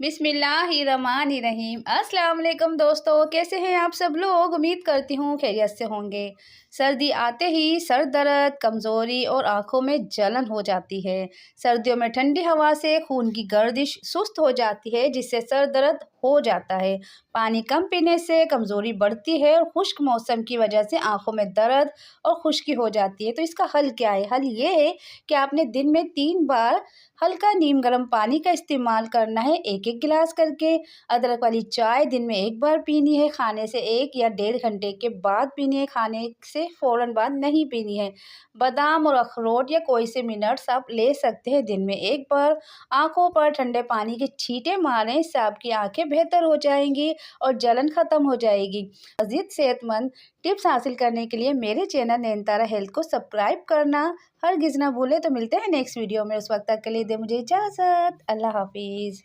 बिस्मिल्लाहिर्रहमानिर्रहीम। अस्सलाम वालेकुम दोस्तों, कैसे हैं आप सब लोग। उम्मीद करती हूँ खैरियत से होंगे। सर्दी आते ही सर दर्द, कमज़ोरी और आँखों में जलन हो जाती है। सर्दियों में ठंडी हवा से खून की गर्दिश सुस्त हो जाती है, जिससे सर दर्द हो जाता है। पानी कम पीने से कमज़ोरी बढ़ती है और खुश्क मौसम की वजह से आँखों में दर्द और खुश्की हो जाती है। तो इसका हल क्या है? हल ये है कि आपने दिन में 3 बार हल्का नीम गर्म पानी का इस्तेमाल करना है, 1-1 गिलास करके। अदरक वाली चाय दिन में 1 बार पीनी है, खाने से 1 या 1.5 घंटे के बाद पीनी है, खाने से फ़ौरन बाद नहीं पीनी है। बादाम और अखरोट या कोई से मिनट्स आप ले सकते हैं दिन में 1 बार। आँखों पर ठंडे पानी के छींटे मारें, इससे आपकी आँखें बेहतर हो जाएंगी और जलन ख़त्म हो जाएगी। मज़ीद सेहतमंद टिप्स हासिल करने के लिए मेरे चैनल नयनतारा हेल्थ को सब्सक्राइब करना हरगिज़ ना भूलें। तो मिलते हैं नेक्स्ट वीडियो में, उस वक्त तक के लिए दे मुझे इजाज़त। अल्लाह हाफिज़।